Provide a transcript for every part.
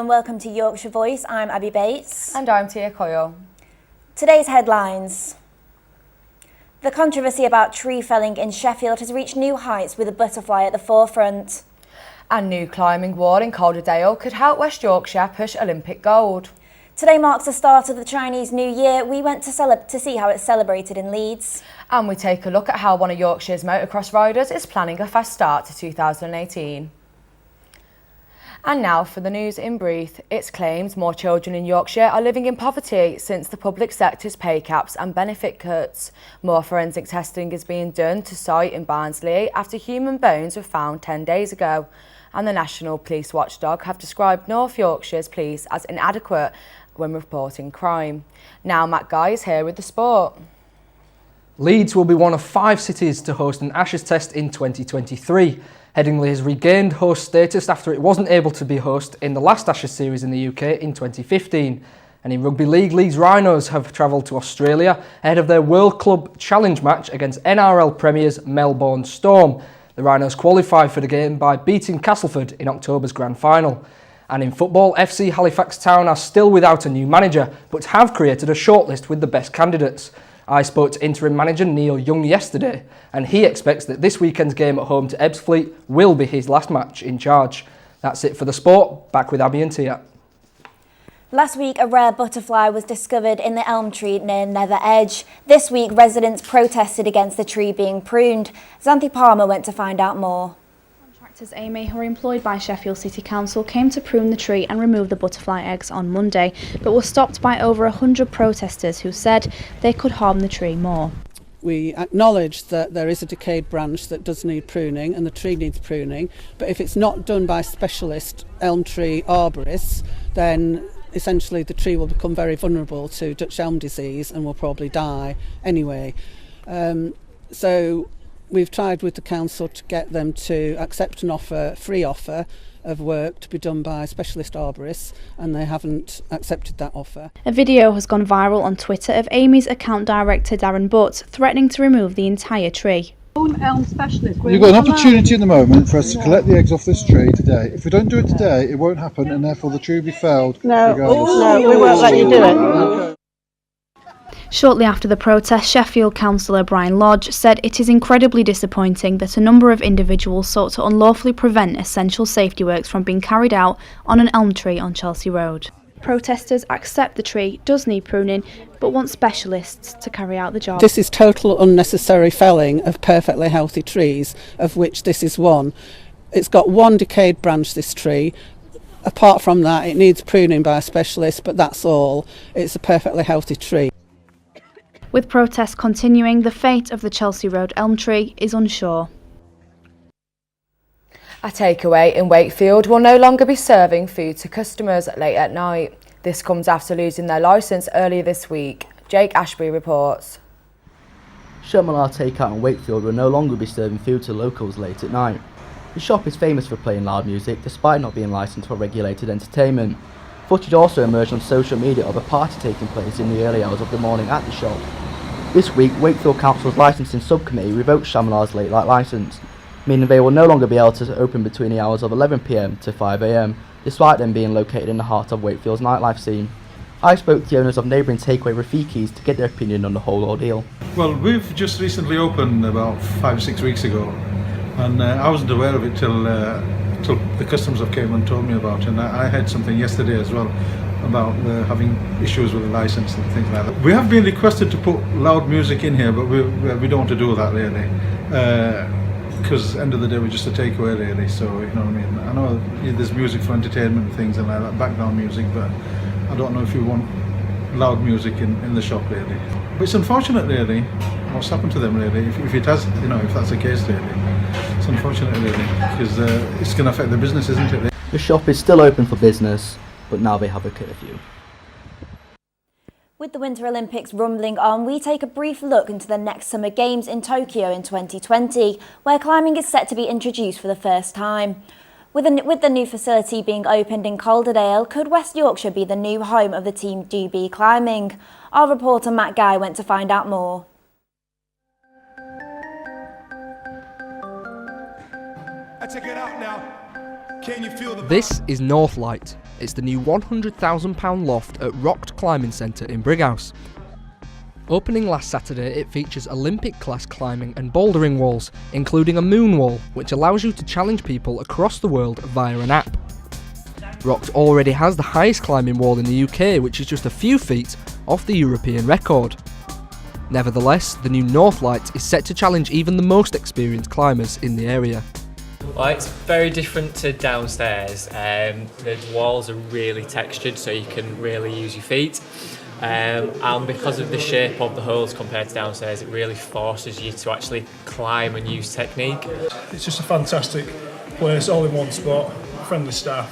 and welcome to Yorkshire Voice. I'm Abby Bates. And I'm Tia Coyle. Today's headlines. The controversy about tree felling in Sheffield has reached new heights with a butterfly at the forefront. A new climbing wall in Calderdale could help West Yorkshire push Olympic gold. Today marks the start of the Chinese New Year. We went to see how it's celebrated in Leeds. And we take a look at how one of Yorkshire's motocross riders is planning a fast start to 2018. And now for the news in brief. It's claimed more children in Yorkshire are living in poverty since the public sector's pay caps and benefit cuts. More forensic testing is being done to site in Barnsley after human bones were found 10 days ago. And the National Police Watchdog have described North Yorkshire's police as inadequate when reporting crime. Now Matt Guy is here with the sport. Leeds will be one of 5 cities to host an Ashes Test in 2023. Headingley has regained host status after it wasn't able to be host in the last Ashes series in the UK in 2015. And in Rugby League, Leeds Rhinos have travelled to Australia ahead of their World Club Challenge match against NRL Premiers Melbourne Storm. The Rhinos qualified for the game by beating Castleford in October's grand final. And in football, FC Halifax Town are still without a new manager, but have created a shortlist with the best candidates. I spoke to interim manager Neil Young yesterday, and he expects that this weekend's game at home to Ebbsfleet will be his last match in charge. That's it for the sport. Back with Abby and Tia. Last week, a rare butterfly was discovered in the elm tree near Nether Edge. This week, residents protested against the tree being pruned. Xanthi Palmer went to find out more. Contractors Amy, who are employed by Sheffield City Council, came to prune the tree and remove the butterfly eggs on Monday, but were stopped by over 100 protesters who said they could harm the tree more. We acknowledge that there is a decayed branch that does need pruning and the tree needs pruning, but if it's not done by specialist elm tree arborists, then essentially the tree will become very vulnerable to Dutch elm disease and will probably die anyway. So we've tried with the council to get them to accept an offer, free offer of work to be done by specialist arborists, and they haven't accepted that offer. A video has gone viral on Twitter of Amy's account director Darren Butt threatening to remove the entire tree. Elm specialist. You've got an opportunity at the moment for us to collect the eggs off this tree today. If we don't do it today, it won't happen, and therefore the tree will be felled. No, we won't let you do it. Okay. Shortly after the protest, Sheffield councillor Brian Lodge said it is incredibly disappointing that a number of individuals sought to unlawfully prevent essential safety works from being carried out on an elm tree on Chelsea Road. Protesters accept the tree does need pruning, but want specialists to carry out the job. This is total unnecessary felling of perfectly healthy trees, of which this is one. It's got one decayed branch, this tree. Apart from that, it needs pruning by a specialist, but that's all. It's a perfectly healthy tree. With protests continuing, the fate of the Chelsea Road elm tree is unsure. A takeaway in Wakefield will no longer be serving food to customers late at night. This comes after losing their licence earlier this week. Jake Ashby reports. Shermalar Takeout in Wakefield will no longer be serving food to locals late at night. The shop is famous for playing loud music despite not being licensed for regulated entertainment. Footage also emerged on social media of a party taking place in the early hours of the morning at the shop. This week, Wakefield Council's licensing subcommittee revoked Shermalar's late night licence, meaning they will no longer be able to open between the hours of 11 PM to 5 AM, despite them being located in the heart of Wakefield's nightlife scene. I spoke to the owners of neighbouring takeaway Rafiki's to get their opinion on the whole ordeal. Well, we've just recently opened about 5 or 6 weeks ago, and I wasn't aware of it till the customers have came and told me about it, and I had something yesterday as well about having issues with the licence and things like that. We have been requested to put loud music in here, but we don't want to do that really, because end of the day we're just a takeaway really, so you know what I mean. I know there's music for entertainment and things and like that, background music, but I don't know if you want loud music in the shop really. But it's unfortunate really what's happened to them really, if it has, you know, if that's the case really. It's unfortunate really, because it's going to affect the business, isn't it? The shop is still open for business, but now they have a curfew. With the Winter Olympics rumbling on, we take a brief look into the next Summer Games in Tokyo in 2020, where climbing is set to be introduced for the first time. With the new facility being opened in Calderdale, could West Yorkshire be the new home of the Team GB climbing? Our reporter Matt Guy went to find out more. This is Northlight, It's the new £100,000 loft at Rocked Climbing Centre in Brighouse. Opening last Saturday, it features Olympic-class climbing and bouldering walls, including a moon wall, which allows you to challenge people across the world via an app. Rocked already has the highest climbing wall in the UK, which is just a few feet off the European record. Nevertheless, the new Northlight is set to challenge even the most experienced climbers in the area. Well, it's very different to downstairs. The walls are really textured, so you can really use your feet. And because of the shape of the holes compared to downstairs, it really forces you to actually climb and use technique. It's just a fantastic place, all in one spot, friendly staff,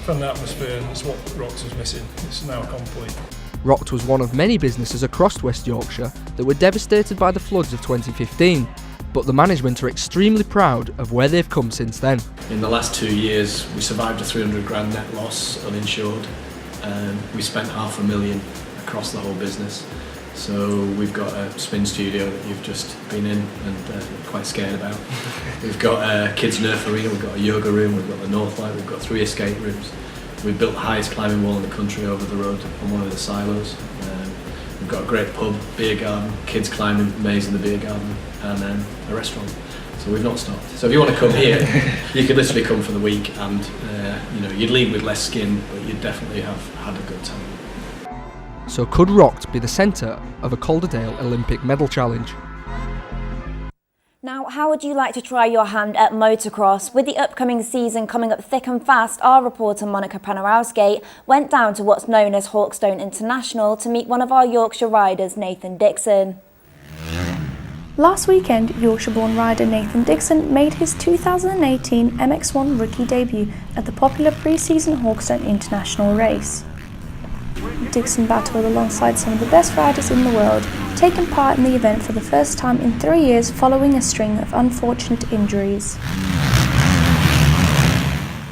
friendly atmosphere, and it's what Rocked was missing. It's now complete. Rocked was one of many businesses across West Yorkshire that were devastated by the floods of 2015, but the management are extremely proud of where they've come since then. In the last 2 years, we survived a 300 grand net loss uninsured. We spent £500,000 across the whole business. So we've got a spin studio that you've just been in and quite scared about. We've got a kids nursery, we've got a yoga room, we've got the Northlight, we've got 3 escape rooms. We've built the highest climbing wall in the country over the road on one of the silos. We've got a great pub, beer garden, kids climbing maze in the beer garden, and a restaurant. So we've not stopped. So if you want to come here, you could literally come for the week, and you'd leave with less skin, but you'd definitely have had a good time. So could Rocked be the centre of a Calderdale Olympic medal challenge? Now, how would you like to try your hand at motocross? With the upcoming season coming up thick and fast, our reporter Monica Panorowski went down to what's known as Hawkstone International to meet one of our Yorkshire riders, Nathan Dixon. Last weekend, Yorkshire-born rider Nathan Dixon made his 2018 MX1 rookie debut at the popular pre-season Hawkstone International race. Dixon battled alongside some of the best riders in the world, taking part in the event for the first time in 3 years following a string of unfortunate injuries.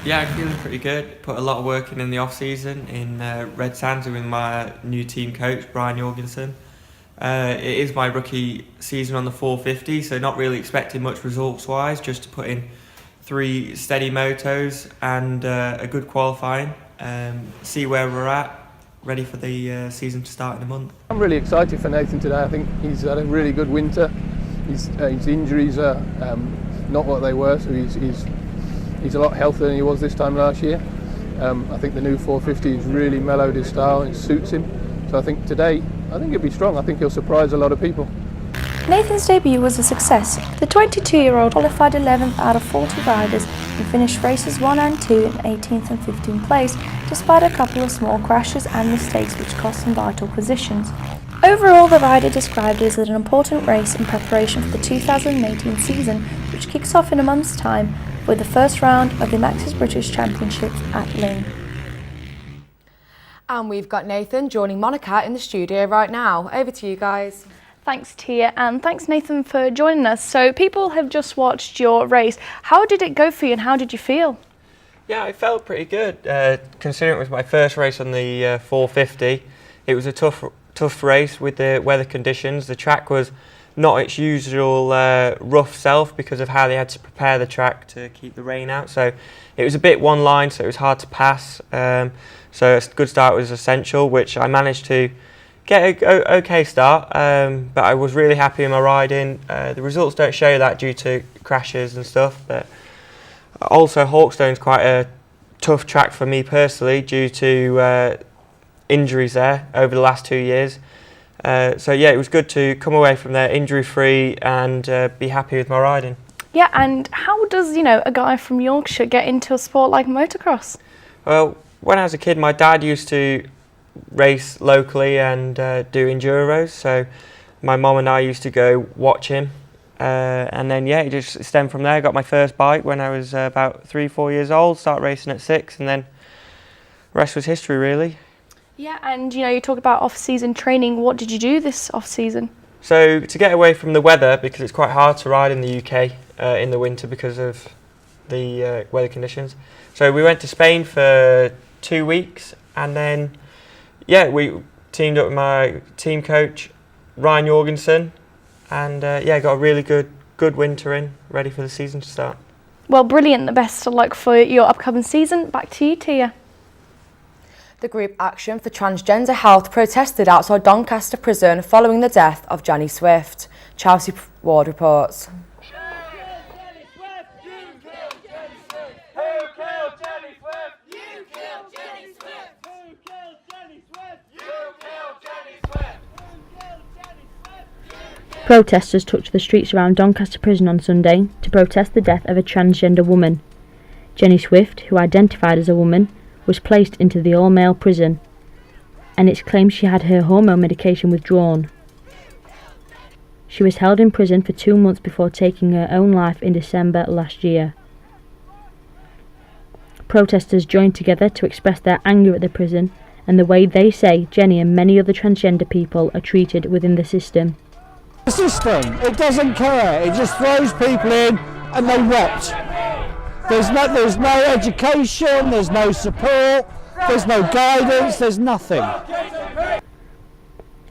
Yeah, I'm feeling pretty good. Put a lot of work in the off-season in Red Sands with my new team coach, Brian Jorgensen. It is my rookie season on the 450, so not really expecting much results-wise, just to put in 3 steady motos and a good qualifying, see where we're at, ready for the season to start in a month. I'm really excited for Nathan today. I think he's had a really good winter. His injuries are not what they were, so he's a lot healthier than he was this time last year. I think the new 450 has really mellowed his style and it suits him. So I think today, he'll be strong. I think he'll surprise a lot of people. Nathan's debut was a success. The 22-year-old qualified 11th out of 40 riders and finished races 1 and 2 in 18th and 15th place, despite a couple of small crashes and mistakes which cost him vital positions. Overall, the rider described it as an important race in preparation for the 2018 season, which kicks off in a month's time with the first round of the Max's British Championships at Lyng. And we've got Nathan joining Monica in the studio right now. Over to you guys. Thanks, Tia, and thanks, Nathan, for joining us. So people have just watched your race. How did it go for you and how did you feel? Yeah, I felt pretty good. Considering it was my first race on the 450, it was a tough race with the weather conditions. The track was not its usual rough self because of how they had to prepare the track to keep the rain out. So it was a bit one line, so it was hard to pass. So a good start was essential, which I managed to get an okay start, but I was really happy in my riding. The results don't show that due to crashes and stuff, but also Hawkstone's quite a tough track for me personally due to injuries there over the last 2 years. So yeah, it was good to come away from there injury-free and be happy with my riding. Yeah, and how does, a guy from Yorkshire get into a sport like motocross? Well, when I was a kid, my dad used to race locally and do enduros, so my mum and I used to go watch him, and then it just stemmed from there. I got my first bike when I was about 3-4 years old, started racing at 6, and then the rest was history really. Yeah, and you talk about off-season training. What did you do this off-season? So to get away from the weather, because it's quite hard to ride in the UK in the winter because of the weather conditions, so we went to Spain for 2 weeks, and then we teamed up with my team coach, Ryan Jorgensen, and got a really good winter in, ready for the season to start. Well, brilliant. The best of luck for your upcoming season. Back to you, Tia. The group Action for Transgender Health protested outside Doncaster Prison following the death of Jenny Swift. Chelsea Ward reports. Protesters took to the streets around Doncaster Prison on Sunday to protest the death of a transgender woman. Jenny Swift, who identified as a woman, was placed into the all-male prison, and it's claimed she had her hormone medication withdrawn. She was held in prison for 2 months before taking her own life in December last year. Protesters joined together to express their anger at the prison and the way they say Jenny and many other transgender people are treated within the system. The system, it doesn't care, it just throws people in and they rot. There's no education, there's no support, there's no guidance, there's nothing.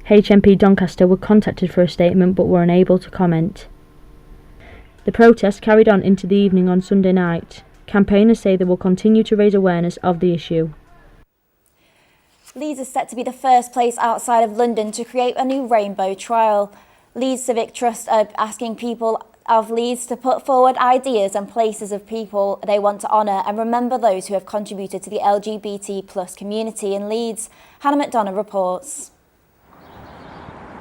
HMP Doncaster were contacted for a statement but were unable to comment. The protest carried on into the evening on Sunday night. Campaigners say they will continue to raise awareness of the issue. Leeds is set to be the first place outside of London to create a new rainbow trail. Leeds Civic Trust are asking people of Leeds to put forward ideas and places of people they want to honour and remember those who have contributed to the LGBT+ community in Leeds. Hannah McDonough reports.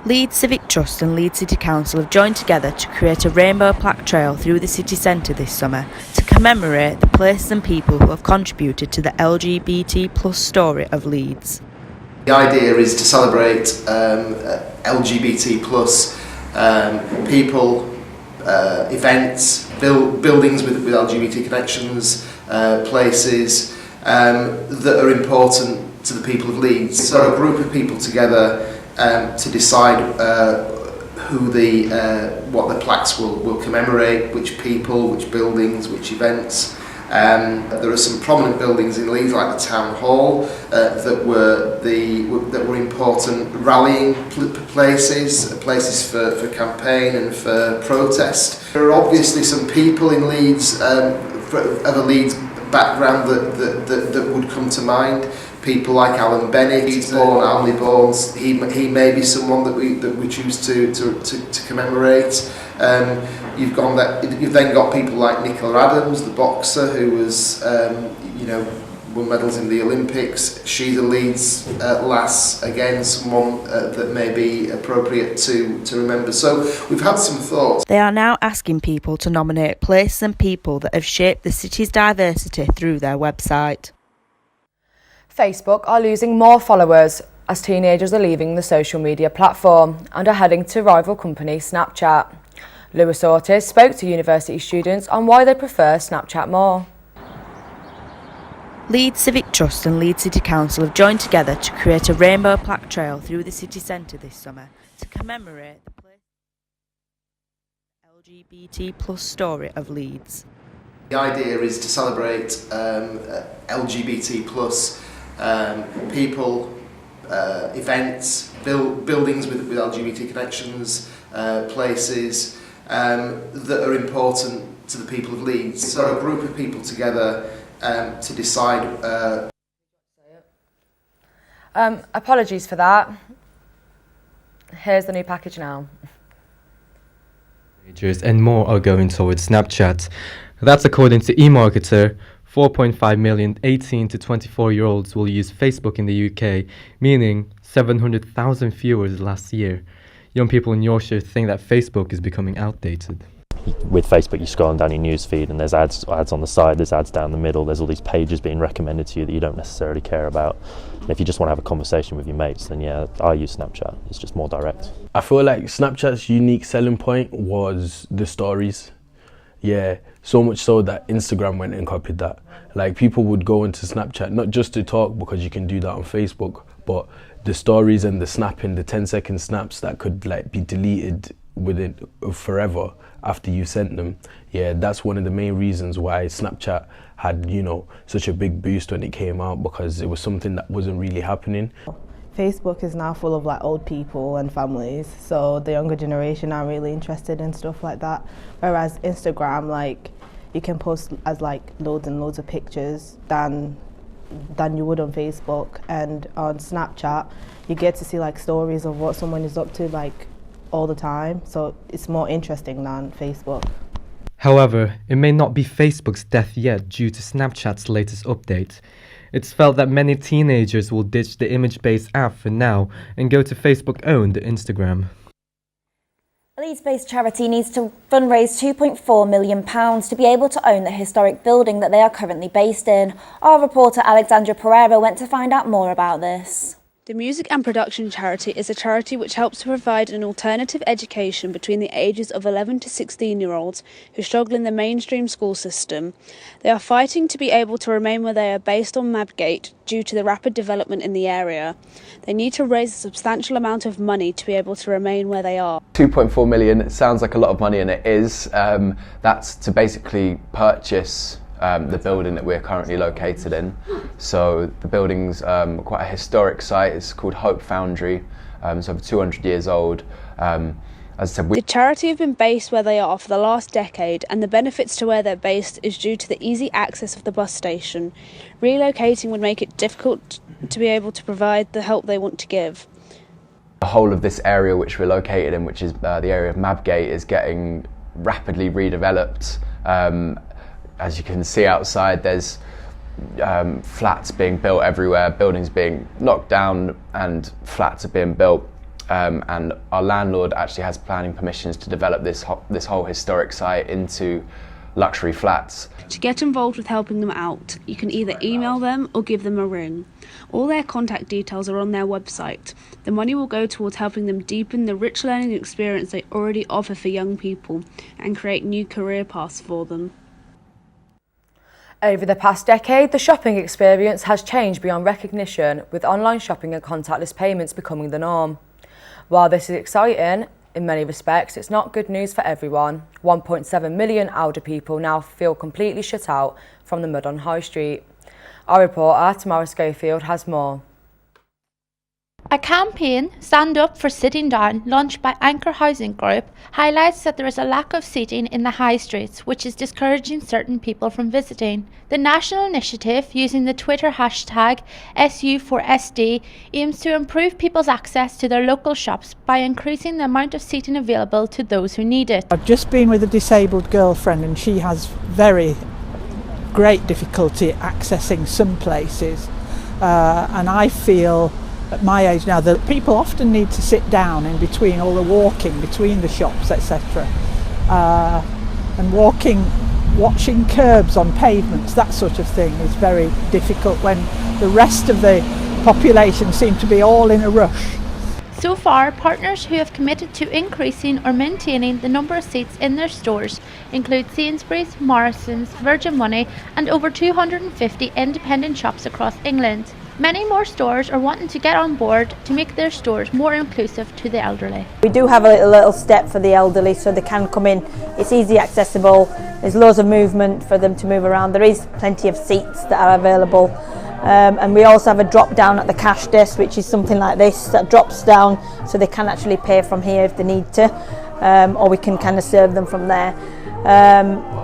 Leeds Civic Trust and Leeds City Council have joined together to create a rainbow plaque trail through the city centre this summer to commemorate the places and people who have contributed to the LGBT+ story of Leeds. The idea is to celebrate LGBT+ people, events, buildings with LGBT connections, places that are important to the people of Leeds. So a group of people together to decide what the plaques will commemorate, which people, which buildings, which events. There are some prominent buildings in Leeds, like the Town Hall, that were important rallying places for campaign and for protest. There are obviously some people in Leeds of a Leeds background that would come to mind. People like Alan Bennett, he's born, Alney Bournes. He may be someone that we choose to commemorate. You've then got people like Nicola Adams, the boxer, who was won medals in the Olympics. She's a Leeds lass, again someone that may be appropriate to remember. So we've had some thoughts. They are now asking people to nominate places and people that have shaped the city's diversity through their website. Facebook are losing more followers as teenagers are leaving the social media platform and are heading to rival company Snapchat. Lewis Ortiz spoke to university students on why they prefer Snapchat more. Leeds Civic Trust and Leeds City Council have joined together to create a rainbow plaque trail through the city centre this summer to commemorate the LGBT+ story of Leeds. The idea is to celebrate LGBT+ people, events, buildings with LGBT connections, places that are important to the people of Leeds. So a group of people together to decide. Apologies for that. Here's the new package now. And more are going towards Snapchat. That's according to eMarketer. 4.5 million 18 to 24-year-olds will use Facebook in the UK, meaning 700,000 viewers last year. Young people in Yorkshire think that Facebook is becoming outdated. With Facebook, you're scrolling down your news feed and there's ads on the side, there's ads down the middle, there's all these pages being recommended to you that you don't necessarily care about. And if you just want to have a conversation with your mates, then yeah, I use Snapchat. It's just more direct. I feel like Snapchat's unique selling point was the stories. Yeah, so much so that Instagram went and copied that. Like, people would go into Snapchat not just to talk, because you can do that on Facebook, but the stories and the snapping, the 10-second snaps that could like be deleted within forever after you sent them. Yeah, that's one of the main reasons why Snapchat had, such a big boost when it came out, because it was something that wasn't really happening. Facebook is now full of like old people and families, so the younger generation are really interested in stuff like that. Whereas Instagram, like, you can post as like loads and loads of pictures than than you would on Facebook. And on Snapchat, you get to see like stories of what someone is up to like all the time. So it's more interesting than Facebook. However, it may not be Facebook's death yet due to Snapchat's latest update. It's felt that many teenagers will ditch the image-based app for now and go to Facebook-owned Instagram. A Leeds-based charity needs to fundraise £2.4 million to be able to own the historic building that they are currently based in. Our reporter Alexandra Pereira went to find out more about this. The Music and Production Charity is a charity which helps to provide an alternative education between the ages of 11 to 16-year-olds who struggle in the mainstream school system. They are fighting to be able to remain where they are based on Mabgate due to the rapid development in the area. They need to raise a substantial amount of money to be able to remain where they are. 2.4 million, it sounds like a lot of money, and it is. That's to basically purchase the building that we're currently located in. So the building's quite a historic site. It's called Hope Foundry. It's over 200 years old. As I said, The charity have been based where they are for the last decade, and the benefits to where they're based is due to the easy access of the bus station. Relocating would make it difficult to be able to provide the help they want to give. the whole of this area which we're located in, which is the area of Mabgate, is getting rapidly redeveloped. As you can see outside, there's flats being built everywhere, buildings being knocked down and flats are being built. And our landlord actually has planning permissions to develop this whole historic site into luxury flats. To get involved with helping them out, you can either email them or give them a ring. All their contact details are on their website. The money will go towards helping them deepen the rich learning experience they already offer for young people and create new career paths for them. Over the past decade, the shopping experience has changed beyond recognition, with online shopping and contactless payments becoming the norm. While this is exciting, in many respects, it's not good news for everyone. 1.7 million older people now feel completely shut out from the mud on High Street. Our reporter, Tamara Schofield, has more. A campaign, Stand Up for Sitting Down, launched by Anchor Housing Group, highlights that there is a lack of seating in the high streets, which is discouraging certain people from visiting. The national initiative, using the Twitter hashtag SU4SD, aims to improve people's access to their local shops by increasing the amount of seating available to those who need it. I've just been with a disabled girlfriend and she has very great difficulty accessing some places, and I feel at my age now that people often need to sit down in between all the walking between the shops, etc. And watching curbs on pavements, that sort of thing is very difficult when the rest of the population seem to be all in a rush. So far, partners who have committed to increasing or maintaining the number of seats in their stores include Sainsbury's, Morrison's, Virgin Money and over 250 independent shops across England. Many more stores are wanting to get on board to make their stores more inclusive to the elderly. We do have a little step for the elderly so they can come in. It's easy accessible, there's loads of movement for them to move around, there is plenty of seats that are available. And we also have a drop down at the cash desk, which is something like this that drops down so they can actually pay from here if they need to, or we can kind of serve them from there.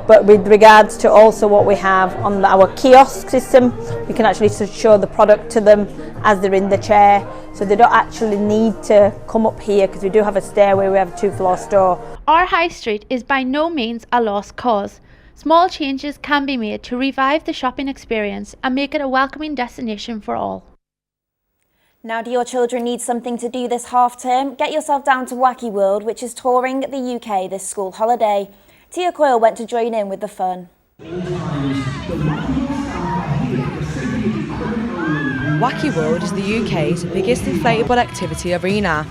But with regards to also what we have on our kiosk system, we can actually show the product to them as they're in the chair, so they don't actually need to come up here because we do have a stairway, we have a 2-floor store. Our high street is by no means a lost cause. Small changes can be made to revive the shopping experience and make it a welcoming destination for all. Now, do your children need something to do this half term? Get yourself down to Wacky World, which is touring the UK this school holiday. Tia Coyle went to join in with the fun. Wacky World is the UK's biggest inflatable activity arena.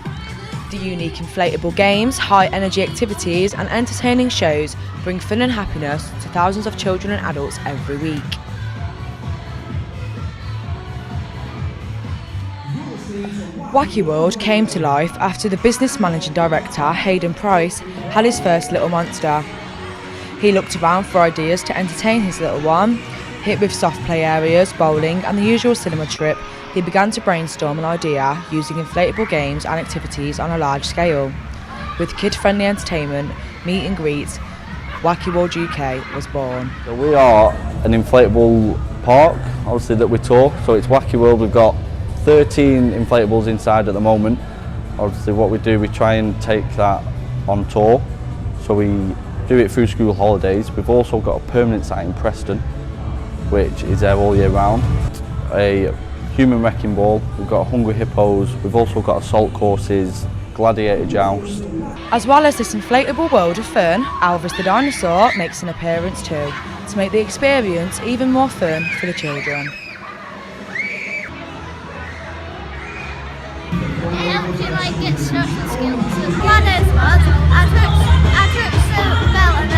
The unique inflatable games, high-energy activities and entertaining shows bring fun and happiness to thousands of children and adults every week. Wacky World came to life after the business managing director, Hayden Price, had his first little monster. He looked around for ideas to entertain his little one. Hit with soft play areas, bowling and the usual cinema trip, he began to brainstorm an idea using inflatable games and activities on a large scale. With kid-friendly entertainment, meet and greets, Wacky World UK was born. So we are an inflatable park, obviously, that we tour. So it's Wacky World. We've got 13 inflatables inside at the moment. Obviously what we do, we try and take that on tour. So we do it through school holidays. We've also got a permanent site in Preston, which is there all year round. A human wrecking ball, we've got hungry hippos, we've also got assault courses, gladiator joust. As well as this inflatable world of fun, Alvis the dinosaur makes an appearance too, to make the experience even more fun for the children. It helps you like get social skills. Ladders was, I took some belt and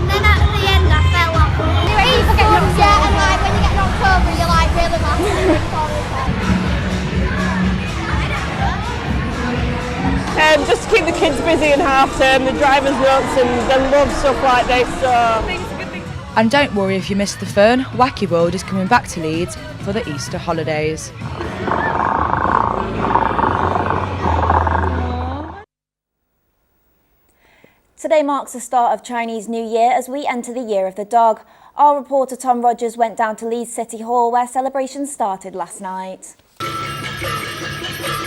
then at the end I fell off. You were easy getting knocked over, and like when you get knocked over you're like really mad. Just to keep the kids busy in half term, the drivers nuts and they love stuff like this, so. And don't worry if you missed the fun, Wacky World is coming back to Leeds for the Easter holidays. Today marks the start of Chinese New Year as we enter the Year of the Dog. Our reporter Tom Rogers went down to Leeds City Hall where celebrations started last night.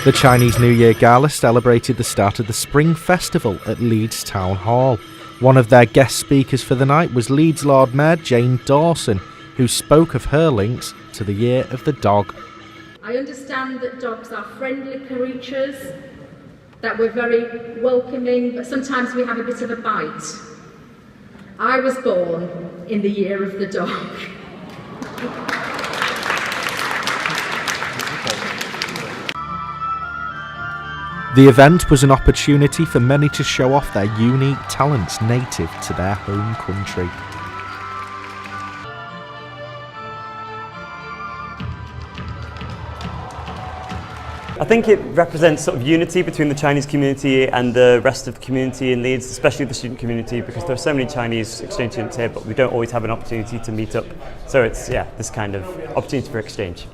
The Chinese New Year Gala celebrated the start of the Spring Festival at Leeds Town Hall. One of their guest speakers for the night was Leeds Lord Mayor Jane Dawson, who spoke of her links to the Year of the Dog. I understand that dogs are friendly creatures, that we're very welcoming, but sometimes we have a bit of a bite. I was born in the Year of the Dog. The event was an opportunity for many to show off their unique talents native to their home country. I think it represents sort of unity between the Chinese community and the rest of the community in Leeds, especially the student community, because there are so many Chinese exchange students here, but we don't always have an opportunity to meet up. So it's, this kind of opportunity for exchange.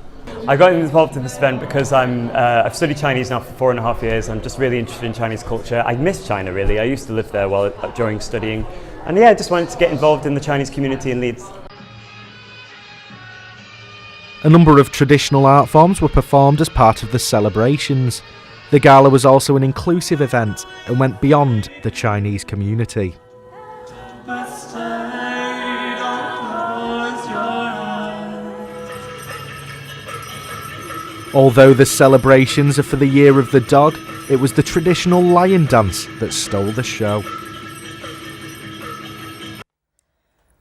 I got involved in this event because I've studied Chinese now for 4.5 years. I'm just really interested in Chinese culture. I miss China really. I used to live there during studying. And I just wanted to get involved in the Chinese community in Leeds. A number of traditional art forms were performed as part of the celebrations. The gala was also an inclusive event and went beyond the Chinese community. Although the celebrations are for the Year of the Dog, it was the traditional lion dance that stole the show.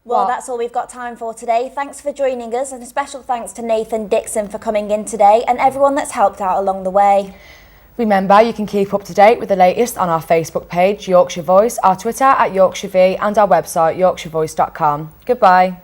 Well, that's all we've got time for today. Thanks for joining us, and a special thanks to Nathan Dixon for coming in today and everyone that's helped out along the way. Remember, you can keep up to date with the latest on our Facebook page, Yorkshire Voice, our Twitter @YorkshireV and our website, yorkshirevoice.com. Goodbye.